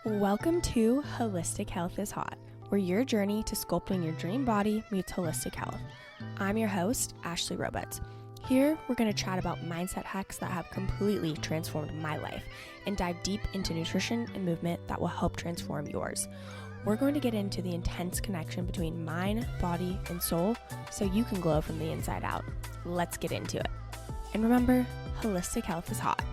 Welcome to Holistic Health is Hot, where your journey to sculpting your dream body meets holistic health. I'm your host, Ashley Roberts. Here, we're going to chat about mindset hacks that have completely transformed my life and dive deep into nutrition and movement that will help transform yours. We're going to get into the intense connection between mind, body, and soul so you can glow from the inside out. Let's get into it. And remember, holistic health is hot.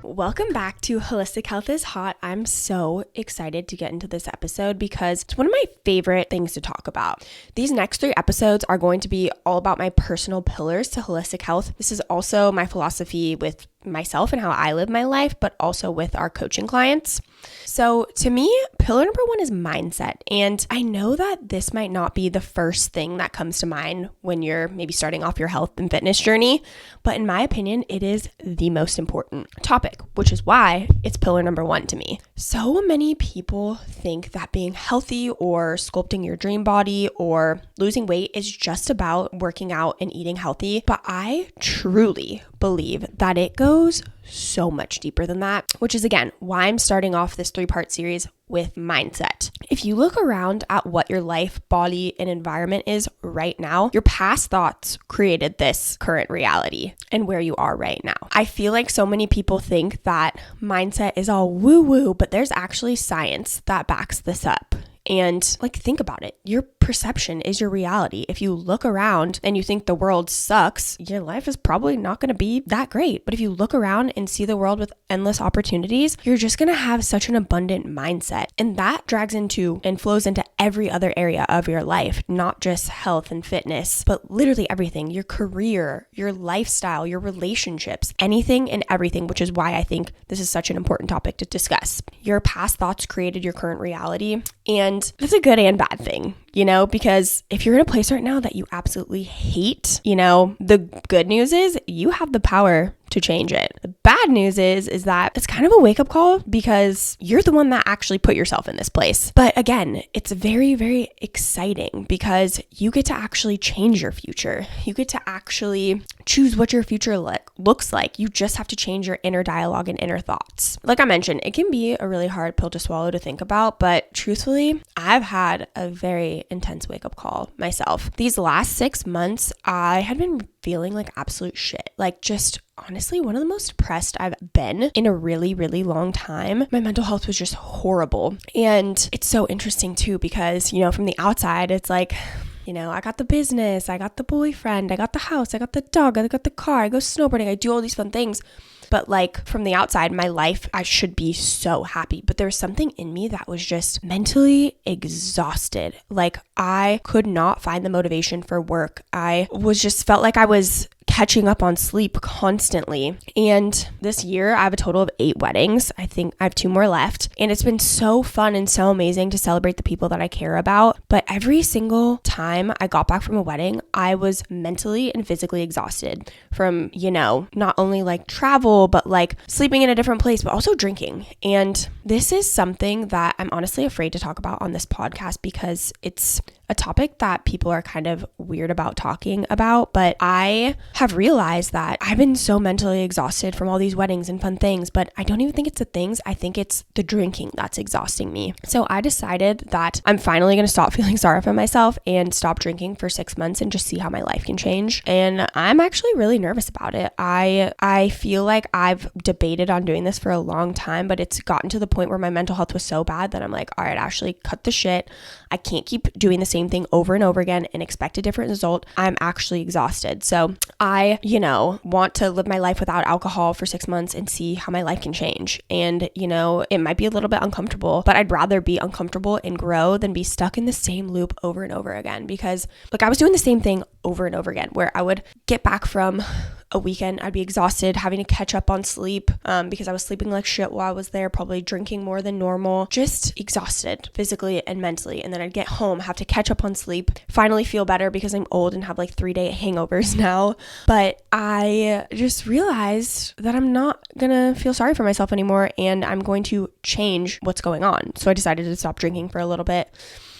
Welcome back to Holistic Health is Hot. I'm so excited to get into this episode because it's one of my favorite things to talk about. These next 3 episodes are going to be all about my personal pillars to holistic health. This is also my philosophy with myself and how I live my life, but also with our coaching clients. So to me, pillar number 1 is mindset. And I know that this might not be the first thing that comes to mind when you're maybe starting off your health and fitness journey, but in my opinion, it is the most important topic, which is why it's pillar number 1 to me. So many people think that being healthy or sculpting your dream body or losing weight is just about working out and eating healthy, but I truly believe that it goes so much deeper than that, which is again why I'm starting off this 3-part series with mindset. If you look around at what your life, body, and environment is right now, your past thoughts created this current reality and where you are right now. I feel like so many people think that mindset is all woo-woo, but there's actually science that backs this up. And think about it. Your perception is your reality. If you look around and you think the world sucks, your life is probably not going to be that great. But if you look around and see the world with endless opportunities, you're just going to have such an abundant mindset. And that drags into and flows into every other area of your life, not just health and fitness, but literally everything, your career, your lifestyle, your relationships, anything and everything, which is why I think this is such an important topic to discuss. Your past thoughts created your current reality. And that's a good and bad thing, because if you're in a place right now that you absolutely hate, the good news is you have the power to change it. The bad news is that it's kind of a wake-up call because you're the one that actually put yourself in this place. But again, it's very, very exciting because you get to actually change your future. You get to actually choose what your future looks like. You just have to change your inner dialogue and inner thoughts. Like I mentioned, it can be a really hard pill to swallow to think about, but truthfully, I've had a very intense wake-up call myself. These last 6 months, I had been feeling like absolute shit. Just honestly, one of the most depressed I've been in a really, really long time. My mental health was just horrible. And it's so interesting too, because, from the outside, it's like, I got the business, I got the boyfriend, I got the house, I got the dog, I got the car, I go snowboarding, I do all these fun things. But from the outside, my life, I should be so happy. But there was something in me that was just mentally exhausted. I could not find the motivation for work. I felt like I was catching up on sleep constantly. And this year I have a total of 8 weddings. I think I have 2 more left. And it's been so fun and so amazing to celebrate the people that I care about. But every single time I got back from a wedding, I was mentally and physically exhausted from, not only travel, but sleeping in a different place, but also drinking. And this is something that I'm honestly afraid to talk about on this podcast because it's a topic that people are kind of weird about talking about, but I have realized that I've been so mentally exhausted from all these weddings and fun things, but I don't even think it's the things. I think it's the drinking that's exhausting me. So I decided that I'm finally going to stop feeling sorry for myself and stop drinking for 6 months and just see how my life can change. And I'm actually really nervous about it. I feel like I've debated on doing this for a long time, but it's gotten to the point where my mental health was so bad that I'm like, all right, Ashley, cut the shit. I can't keep doing the same thing over and over again and expect a different result. I'm actually exhausted. So I, want to live my life without alcohol for 6 months and see how my life can change. And, it might be a little bit uncomfortable, but I'd rather be uncomfortable and grow than be stuck in the same loop over and over again. Because I was doing the same thing over and over again, where I would get back from a weekend, I'd be exhausted, having to catch up on sleep because I was sleeping like shit while I was there, probably drinking more than normal, just exhausted physically and mentally. And then I'd get home, have to catch up on sleep, finally feel better because I'm old and have 3-day hangovers now. But I just realized that I'm not gonna feel sorry for myself anymore and I'm going to change what's going on. So I decided to stop drinking for a little bit.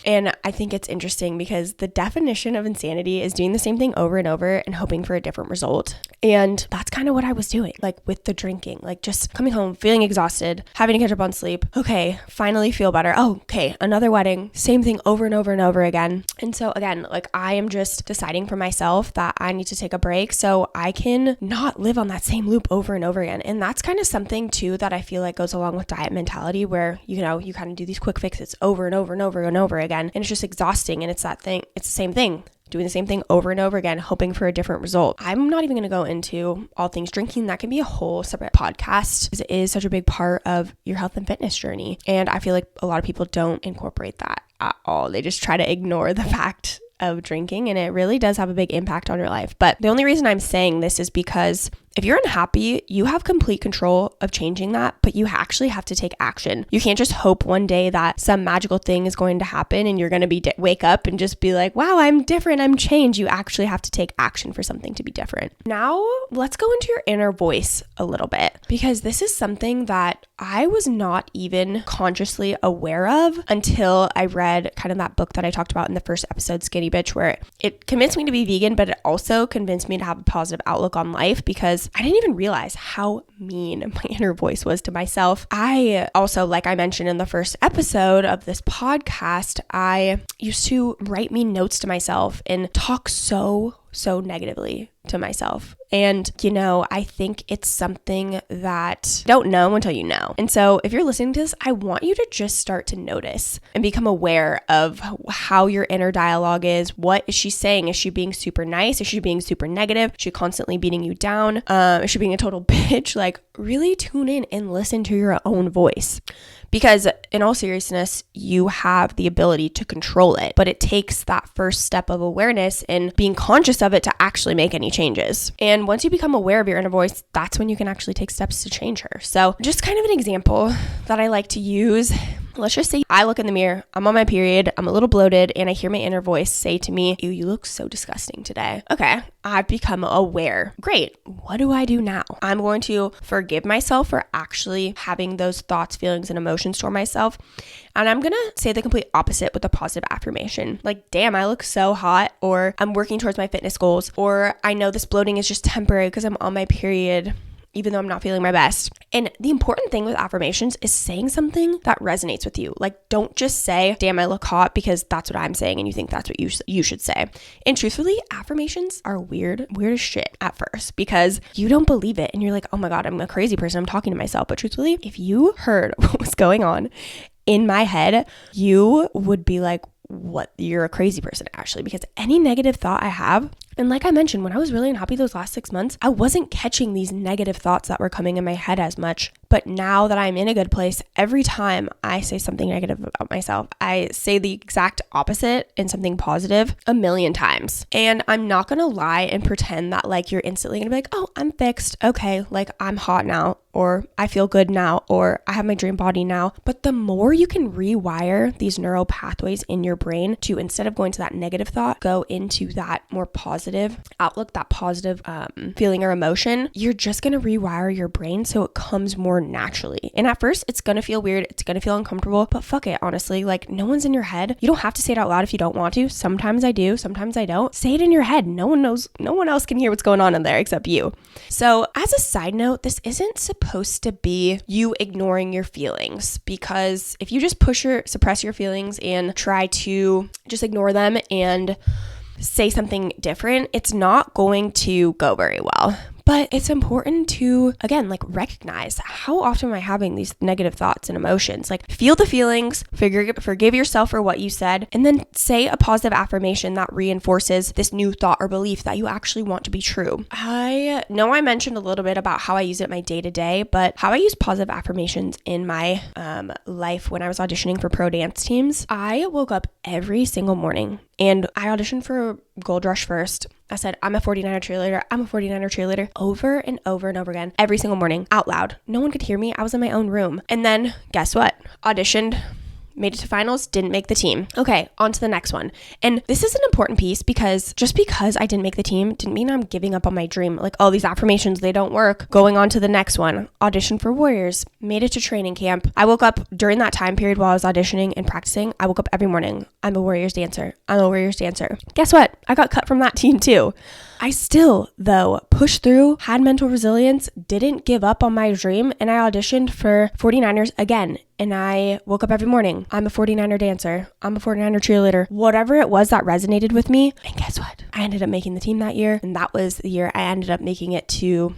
And I think it's interesting because the definition of insanity is doing the same thing over and over and hoping for a different result. And that's kind of what I was doing, like with the drinking, like just coming home, feeling exhausted, having to catch up on sleep. Okay, finally feel better. Oh, okay, another wedding, same thing over and over and over again. And so again, like I am just deciding for myself that I need to take a break so I can not live on that same loop over and over again. And that's kind of something too that I feel like goes along with diet mentality where, you know, you kind of do these quick fixes over and over and over and over again. And it's just exhausting. And it's that thing, it's the same thing. Doing the same thing over and over again, hoping for a different result. I'm not even going to go into all things drinking. That can be a whole separate podcast because it is such a big part of your health and fitness journey. And I feel like a lot of people don't incorporate that at all. They just try to ignore the fact of drinking, and it really does have a big impact on your life. But the only reason I'm saying this is because if you're unhappy, you have complete control of changing that, but you actually have to take action. You can't just hope one day that some magical thing is going to happen and you're going to wake up and just be like, wow, I'm different, I'm changed. You actually have to take action for something to be different. Now, let's go into your inner voice a little bit, because this is something that I was not even consciously aware of until I read kind of that book that I talked about in the first episode, Skinny Bitch, where it convinced me to be vegan, but it also convinced me to have a positive outlook on life because I didn't even realize how mean my inner voice was to myself. I also, like I mentioned in the first episode of this podcast, I used to write mean notes to myself and talk so negatively to myself. And, you know, I think it's something that you don't know until you know. And so if you're listening to this, I want you to just start to notice and become aware of how your inner dialogue is. What is she saying? Is she being super nice? Is she being super negative? Is she constantly beating you down? Is she being a total bitch? Like, really tune in and listen to your own voice. Because in all seriousness, you have the ability to control it, but it takes that first step of awareness and being conscious of it to actually make any changes. And once you become aware of your inner voice, that's when you can actually take steps to change her. So just kind of an example that I like to use. Let's just say I look in the mirror, I'm on my period, I'm a little bloated, and I hear my inner voice say to me, ew, you look so disgusting today. Okay, I've become aware. Great, what do I do now? I'm going to forgive myself for actually having those thoughts, feelings, and emotions toward myself. And I'm gonna say the complete opposite with a positive affirmation. Like, damn, I look so hot, or I'm working towards my fitness goals, or I know this bloating is just temporary because I'm on my period, even though I'm not feeling my best. And the important thing with affirmations is saying something that resonates with you. Like, don't just say, damn, I look hot, because that's what I'm saying and you think that's what you should say. And truthfully, affirmations are weird as shit at first because you don't believe it and you're like, oh my God, I'm a crazy person, I'm talking to myself. But truthfully, if you heard what was going on in my head, you would be like, what, you're a crazy person, Ashley, because any negative thought I have, and like I mentioned, when I was really unhappy those last 6 months, I wasn't catching these negative thoughts that were coming in my head as much. But now that I'm in a good place, every time I say something negative about myself, I say the exact opposite and something positive 1,000,000 times. And I'm not going to lie and pretend that like you're instantly going to be like, oh, I'm fixed. Okay, like I'm hot now, or I feel good now, or I have my dream body now. But the more you can rewire these neural pathways in your brain to, instead of going to that negative thought, go into that more positive outlook, that positive feeling or emotion, you're just going to rewire your brain so it comes more naturally. And at first, it's going to feel weird. It's going to feel uncomfortable, but fuck it, honestly. Like, no one's in your head. You don't have to say it out loud if you don't want to. Sometimes I do. Sometimes I don't. Say it in your head. No one knows. No one else can hear what's going on in there except you. So as a side note, this isn't supposed to be you ignoring your feelings, because if you just suppress your feelings and try to just ignore them and say something different, it's not going to go very well. But it's important to, again, like recognize, how often am I having these negative thoughts and emotions? Like, feel the feelings, forgive yourself for what you said, and then say a positive affirmation that reinforces this new thought or belief that you actually want to be true. I know I mentioned a little bit about how I use it in my day-to-day, but how I use positive affirmations in my life when I was auditioning for pro dance teams, I woke up every single morning and I auditioned for Gold Rush first. I said, I'm a 49er cheerleader. I'm a 49er cheerleader, over and over and over again, every single morning, out loud. No one could hear me. I was in my own room. And then guess what? Auditioned, made it to finals, didn't make the team. Okay, on to the next one. And this is an important piece because just because I didn't make the team didn't mean I'm giving up on my dream. Like, oh, these affirmations, they don't work. Going on to the next one. Audition for Warriors, made it to training camp. I woke up during that time period while I was auditioning and practicing. I woke up every morning. I'm a Warriors dancer. I'm a Warriors dancer. Guess what? I got cut from that team too. I still, though, pushed through, had mental resilience, didn't give up on my dream, and I auditioned for 49ers again. And I woke up every morning. I'm a 49er dancer. I'm a 49er cheerleader. Whatever it was that resonated with me. And guess what? I ended up making the team that year. And that was the year I ended up making it to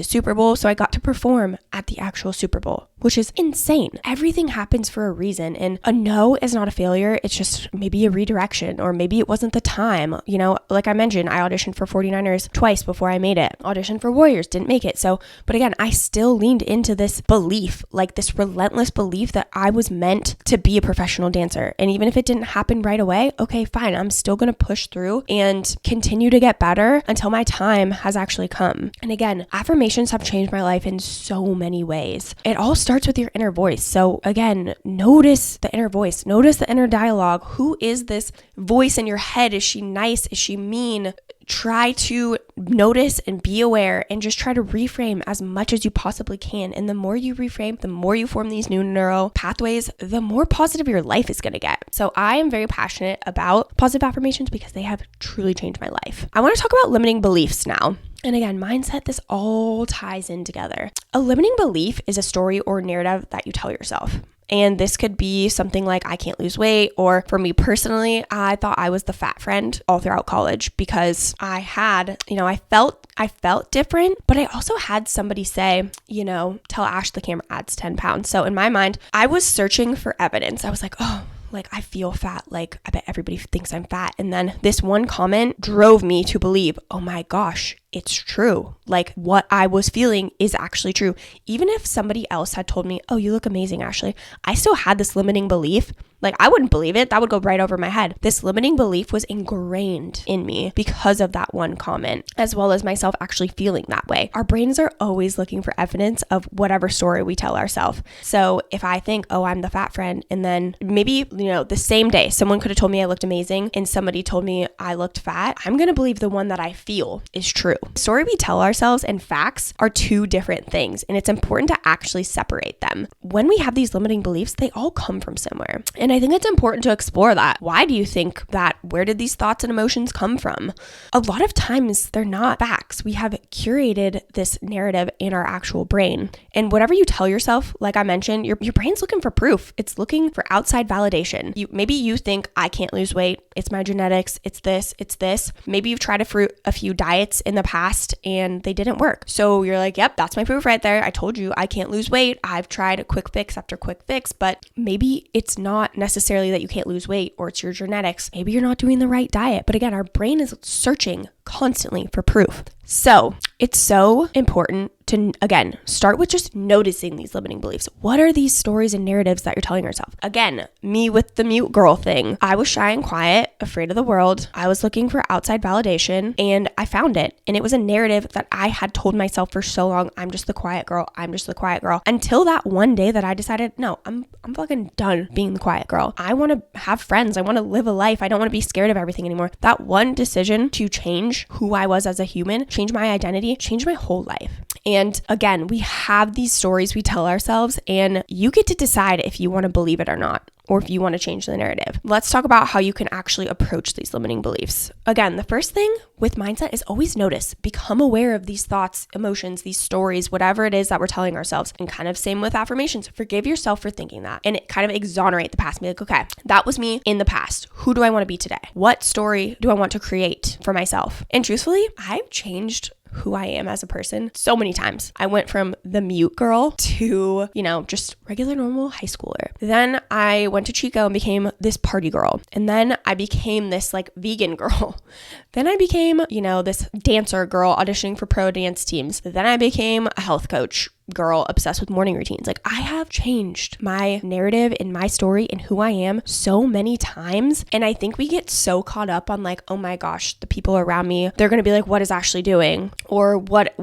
Super Bowl. So I got to perform at the actual Super Bowl, which is insane. Everything happens for a reason. And a no is not a failure. It's just maybe a redirection, or maybe it wasn't the time. You know, like I mentioned, I auditioned for 49ers twice before I made it. Auditioned for Warriors, didn't make it. So, but again, I still leaned into this belief, like this relentless belief that I was meant to be a professional dancer. And even if it didn't happen right away, okay, fine. I'm still going to push through and continue to get better until my time has actually come. And again, affirmations have changed my life in so many ways. It all starts with your inner voice. So again, notice the inner voice, notice the inner dialogue. Who is this voice in your head? Is she nice? Is she mean? Try to notice and be aware and just try to reframe as much as you possibly can. And the more you reframe, the more you form these new neural pathways, the more positive your life is going to get. So I am very passionate about positive affirmations because they have truly changed my life. I want to talk about limiting beliefs now. And again, mindset, this all ties in together. A limiting belief is a story or narrative that you tell yourself. And this could be something like, I can't lose weight. Or for me personally, I thought I was the fat friend all throughout college because I had, I felt different, but I also had somebody say, tell Ash the camera adds 10 pounds. So in my mind, I was searching for evidence. I was like, oh, like I feel fat. Like I bet everybody thinks I'm fat. And then this one comment drove me to believe, oh my gosh, it's true. Like what I was feeling is actually true. Even if somebody else had told me, oh, you look amazing, Ashley, I still had this limiting belief. Like I wouldn't believe it. That would go right over my head. This limiting belief was ingrained in me because of that one comment, as well as myself actually feeling that way. Our brains are always looking for evidence of whatever story we tell ourselves. So if I think, oh, I'm the fat friend, and then maybe, the same day someone could have told me I looked amazing and somebody told me I looked fat, I'm going to believe the one that I feel is true. The story we tell ourselves and facts are two different things, and it's important to actually separate them. When we have these limiting beliefs, they all come from somewhere. And I think it's important to explore that. Why do you think that? Where did these thoughts and emotions come from? A lot of times they're not facts. We have curated this narrative in our actual brain. And whatever you tell yourself, like I mentioned, your brain's looking for proof. It's looking for outside validation. Maybe you think I can't lose weight. It's my genetics. It's this. Maybe you've tried a few diets in the past and they didn't work. So you're like, yep, that's my proof right there. I told you I can't lose weight. I've tried a quick fix after quick fix, but maybe it's not necessarily that you can't lose weight or it's your genetics. Maybe you're not doing the right diet. But again, our brain is searching constantly for proof. So it's so important to, again, start with just noticing these limiting beliefs. What are these stories and narratives that you're telling yourself? Again, me with the mute girl thing. I was shy and quiet, afraid of the world. I was looking for outside validation and I found it. And it was a narrative that I had told myself for so long. I'm just the quiet girl. I'm just the quiet girl. Until that one day that I decided, no, I'm fucking done being the quiet girl. I want to have friends. I want to live a life. I don't want to be scared of everything anymore. That one decision to change who I was as a human, change my identity, change my whole life. And again, we have these stories we tell ourselves and you get to decide if you want to believe it or not, or if you want to change the narrative. Let's talk about how you can actually approach these limiting beliefs. Again, the first thing with mindset is always notice, become aware of these thoughts, emotions, these stories, whatever it is that we're telling ourselves. And kind of same with affirmations, forgive yourself for thinking that and it kind of exonerate the past. Be like, okay, that was me in the past. Who do I want to be today? What story do I want to create for myself? And truthfully, I've changed who I am as a person so many times. I went from the mute girl to, just regular normal high schooler. Then I went to Chico and became this party girl. And then I became this like vegan girl. Then I became, this dancer girl auditioning for pro dance teams. Then I became a health coach. girl obsessed with morning routines. Like, I have changed my narrative and my story and who I am so many times. And I think we get so caught up on like, oh my gosh, the people around me, they're going to be like, what is Ashley doing? Or what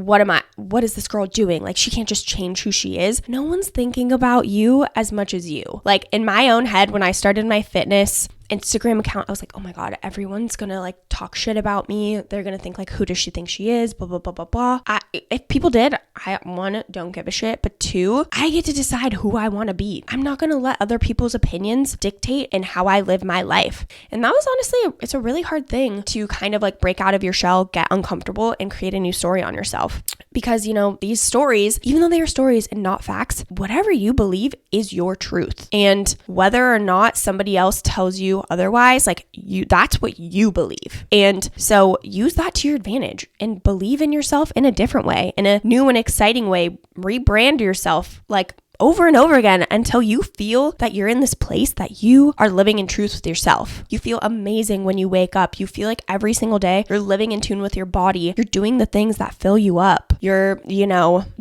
is this girl doing? Like, she can't just change who she is. No one's thinking about you as much as you. Like, in my own head, when I started my fitness Instagram account, I was like, oh my God, everyone's gonna like talk shit about me. They're gonna think like, who does she think she is? Blah, blah, blah, blah, blah. If people did, one, don't give a shit. But two, I get to decide who I want to be. I'm not gonna let other people's opinions dictate in how I live my life. And that was honestly, it's a really hard thing to kind of like break out of your shell, get uncomfortable, and create a new story on yourself. Because, you know, these stories, even though they are stories and not facts, whatever you believe is your truth. And whether or not somebody else tells you otherwise, like, that's what you believe. And so use that to your advantage and believe in yourself in a different way, in a new and exciting way. Rebrand yourself like over and over again until you feel that you're in this place that you are living in truth with yourself. You feel amazing when you wake up. You feel like every single day you're living in tune with your body. You're doing the things that fill you up. You're,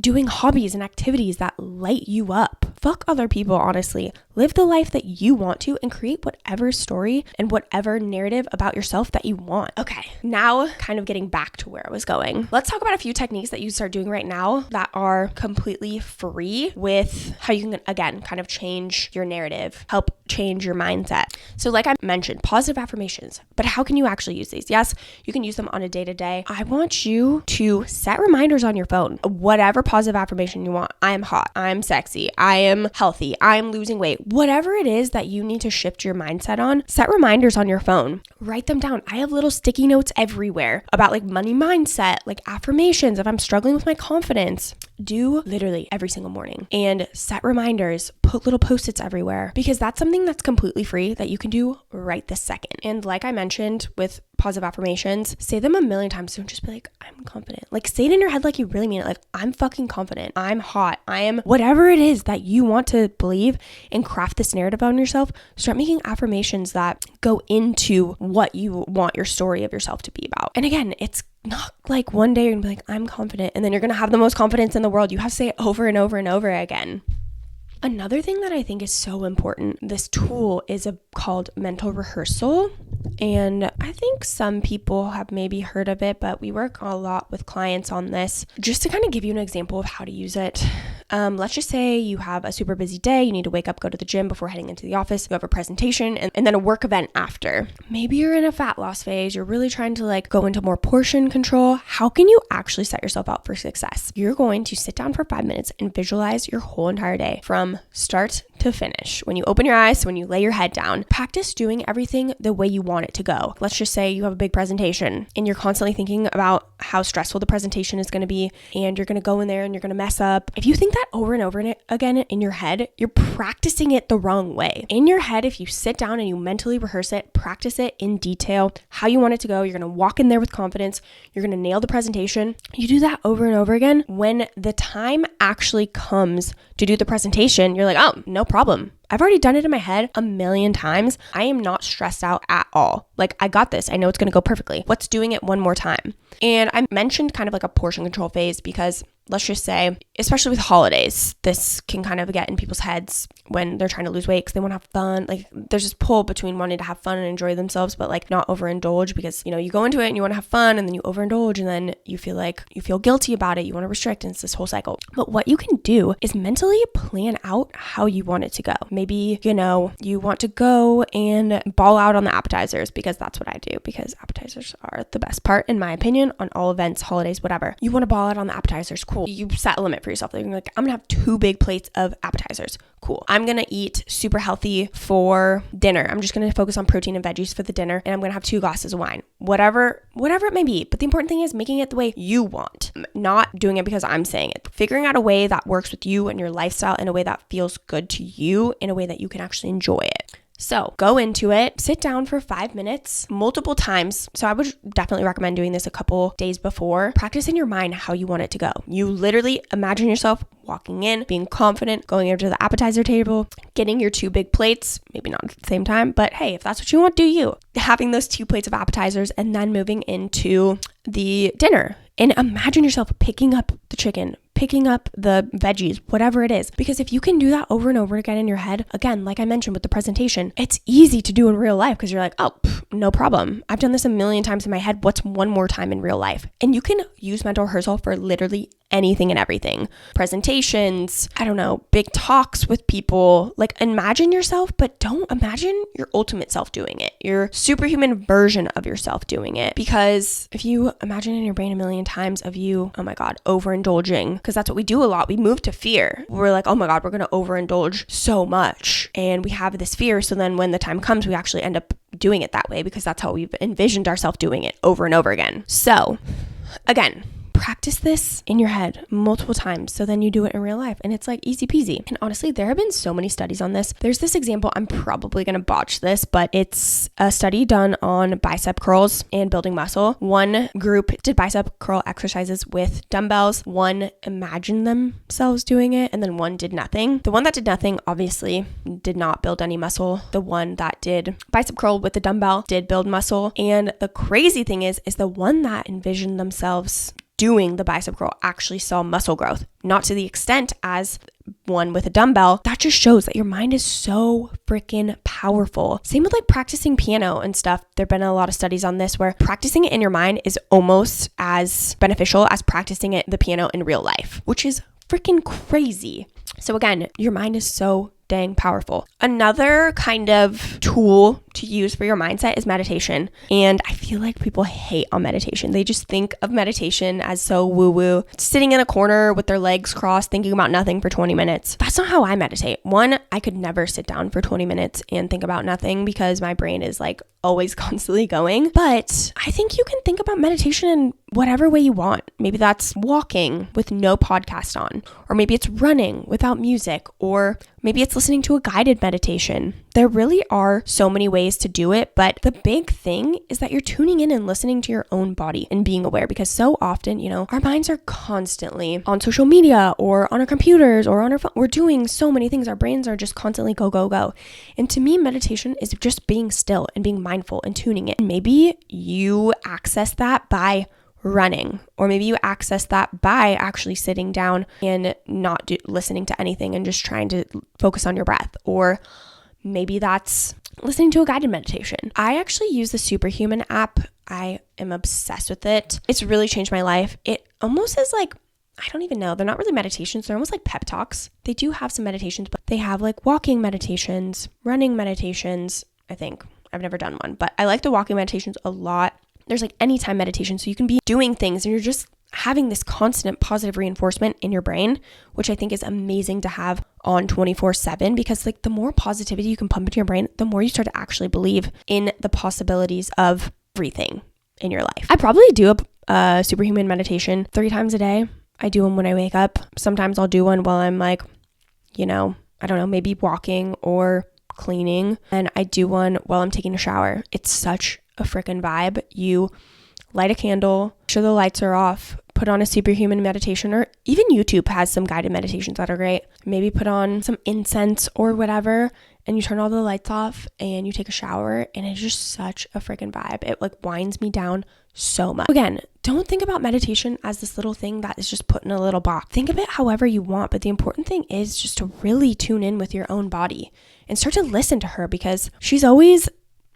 doing hobbies and activities that light you up. Fuck other people, honestly. Live the life that you want to and create whatever story and whatever narrative about yourself that you want. Okay, now kind of getting back to where I was going. Let's talk about a few techniques that you start doing right now that are completely free with how you can, again, kind of change your narrative, help change your mindset. So like I mentioned, positive affirmations, but how can you actually use these? Yes, you can use them on a day-to-day. I want you to set reminders on your phone, whatever positive affirmation you want. I am hot. I'm sexy. I am healthy. I'm losing weight. Whatever it is that you need to shift your mindset on, set reminders on your phone. Write them down. I have little sticky notes everywhere about like money mindset, like affirmations. If I'm struggling with my confidence, do literally every single morning and set reminders, put little post-its everywhere, because that's something that's completely free that you can do right this second. And like I mentioned with positive affirmations, say them a million times. Don't just be like, I'm confident. Like, say it in your head like you really mean it. Like, I'm fucking confident. I'm hot. I am whatever it is that you want to believe, and craft this narrative on yourself. Start making affirmations that go into what you want your story of yourself to be about. And again, it's not like one day you're gonna be like, I'm confident, and then you're gonna have the most confidence in the world. You have to say it over and over and over again. Another thing that I think is so important, this tool is called mental rehearsal. And I think some people have maybe heard of it, but we work a lot with clients on this. Just to kind of give you an example of how to use it. Let's just say you have a super busy day. You need to wake up, go to the gym before heading into the office. You have a presentation and then a work event after. Maybe you're in a fat loss phase. You're really trying to like go into more portion control. How can you actually set yourself up for success? You're going to sit down for 5 minutes and visualize your whole entire day from start to finish. When you open your eyes, when you lay your head down, practice doing everything the way you want it to go. Let's just say you have a big presentation and you're constantly thinking about how stressful the presentation is going to be, and you're going to go in there and you're going to mess up. If you think that over and over again in your head, you're practicing it the wrong way. In your head, if you sit down and you mentally rehearse it, practice it in detail, how you want it to go, you're going to walk in there with confidence. You're going to nail the presentation. You do that over and over again. When the time actually comes to do the presentation, you're like, oh, no problem. I've already done it in my head a million times. I am not stressed out at all. Like, I got this. I know it's going to go perfectly. What's doing it one more time? And I mentioned kind of like a portion control phase because let's just say, especially with holidays, this can kind of get in people's heads when they're trying to lose weight because they want to have fun. Like, there's this pull between wanting to have fun and enjoy themselves, but like not overindulge, because, you go into it and you want to have fun and then you overindulge and then you feel guilty about it. You want to restrict, and it's this whole cycle. But what you can do is mentally plan out how you want it to go. Maybe, you want to go and ball out on the appetizers, because that's what I do, because appetizers are the best part, in my opinion, on all events, holidays, whatever. You want to ball out on the appetizers. Cool. You set a limit for yourself. You're like, I'm going to have 2 big plates of appetizers. Cool. I'm going to eat super healthy for dinner. I'm just going to focus on protein and veggies for the dinner, and I'm going to have 2 glasses of wine, whatever it may be. But the important thing is making it the way you want, not doing it because I'm saying it. Figuring out a way that works with you and your lifestyle, in a way that feels good to you, in a way that you can actually enjoy it. So go into it, sit down for 5 minutes, multiple times. So I would definitely recommend doing this a couple days before. Practice in your mind how you want it to go. You literally imagine yourself walking in, being confident, going over to the appetizer table, getting your 2 big plates, maybe not at the same time, but hey, if that's what you want, do you. Having those 2 plates of appetizers and then moving into the dinner. And imagine yourself picking up the chicken, picking up the veggies, whatever it is. Because if you can do that over and over again in your head, again, like I mentioned with the presentation, it's easy to do in real life because you're like, oh, no problem. I've done this a million times in my head. What's one more time in real life? And you can use mental rehearsal for literally anything and everything. Presentations, I don't know, big talks with people. Like imagine yourself, but don't imagine your ultimate self doing it, your superhuman version of yourself doing it. Because if you imagine in your brain a million times of you, oh my God, overindulging, because that's what we do a lot. We move to fear. We're like, oh my God, we're going to overindulge so much. And we have this fear. So then when the time comes, we actually end up doing it that way because that's how we've envisioned ourselves doing it over and over again. So again, practice this in your head multiple times so then you do it in real life and it's like easy peasy. And honestly, there have been so many studies on this. There's this example, I'm probably going to botch this, but it's a study done on bicep curls and building muscle. One group did bicep curl exercises with dumbbells. One imagined themselves doing it and then one did nothing. The one that did nothing obviously did not build any muscle. The one that did bicep curl with the dumbbell did build muscle. And the crazy thing is the one that envisioned themselves doing the bicep curl actually saw muscle growth, not to the extent as one with a dumbbell. That just shows that your mind is so freaking powerful. Same with like practicing piano and stuff. There have been a lot of studies on this where practicing it in your mind is almost as beneficial as practicing the piano in real life, which is freaking crazy. So again, your mind is so dang powerful. Another kind of tool to use for your mindset is meditation. And I feel like people hate on meditation. They just think of meditation as so woo-woo, sitting in a corner with their legs crossed, thinking about nothing for 20 minutes. That's not how I meditate. One, I could never sit down for 20 minutes and think about nothing because my brain is like always constantly going. But I think you can think about meditation in whatever way you want. Maybe that's walking with no podcast on, or maybe it's running without music, or maybe it's listening to a guided meditation. There really are so many ways to do it, but the big thing is that you're tuning in and listening to your own body and being aware, because so often, our minds are constantly on social media or on our computers or on our phone. We're doing so many things. Our brains are just constantly go, go, go. And to me, meditation is just being still and being mindful and tuning in. Maybe you access that by running, or maybe you access that by actually sitting down and not listening to anything and just trying to focus on your breath, or maybe that's listening to a guided meditation. I actually use the Superhuman app. I am obsessed with it. It's really changed my life. It almost is like, I don't even know. They're not really meditations. They're almost like pep talks. They do have some meditations, but they have like walking meditations, running meditations. I think I've never done one, but I like the walking meditations a lot. There's like anytime meditation. So you can be doing things and you're just having this constant positive reinforcement in your brain, which I think is amazing to have on 24/7, because like the more positivity you can pump into your brain, the more you start to actually believe in the possibilities of everything in your life. I probably do a superhuman meditation 3 times a day. I do them when I wake up. Sometimes I'll do one while I'm like, I don't know, maybe walking or cleaning. And I do one while I'm taking a shower. It's such a freaking vibe. You light a candle, make sure the lights are off, put on a superhuman meditation, or even YouTube has some guided meditations that are great. Maybe put on some incense or whatever, and you turn all the lights off and you take a shower, and it's just such a freaking vibe. It like winds me down so much. Again, don't think about meditation as this little thing that is just put in a little box. Think of it however you want, but the important thing is just to really tune in with your own body and start to listen to her, because she's always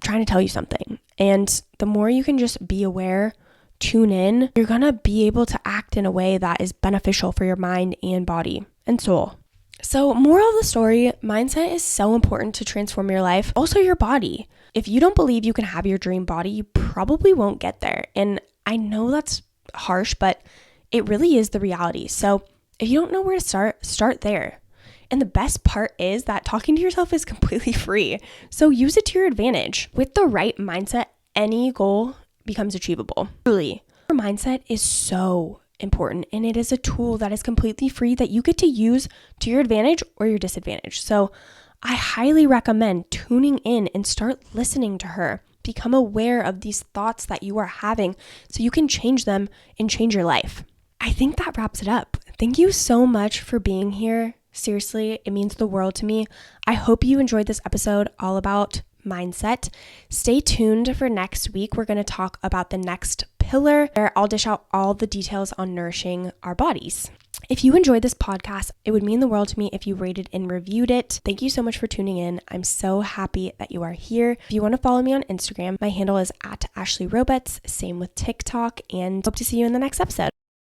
trying to tell you something. And the more you can just be aware, tune in, you're gonna be able to act in a way that is beneficial for your mind and body and soul. So moral of the story, mindset is so important to transform your life, also your body. If you don't believe you can have your dream body, you probably won't get there. And I know that's harsh, but it really is the reality. So if you don't know where to start there. And the best part is that talking to yourself is completely free. So use it to your advantage. With the right mindset, any goal becomes achievable. Truly, your mindset is so important, and it is a tool that is completely free that you get to use to your advantage or your disadvantage. So I highly recommend tuning in and start listening to her. Become aware of these thoughts that you are having so you can change them and change your life. I think that wraps it up. Thank you so much for being here. Seriously, it means the world to me. I hope you enjoyed this episode all about mindset. Stay tuned for next week. We're going to talk about the next pillar, where I'll dish out all the details on nourishing our bodies. If you enjoyed this podcast, it would mean the world to me if you rated and reviewed it. Thank you so much for tuning in. I'm so happy that you are here. If you want to follow me on Instagram, my handle is @AshleyRoberts, same with TikTok, and hope to see you in the next episode.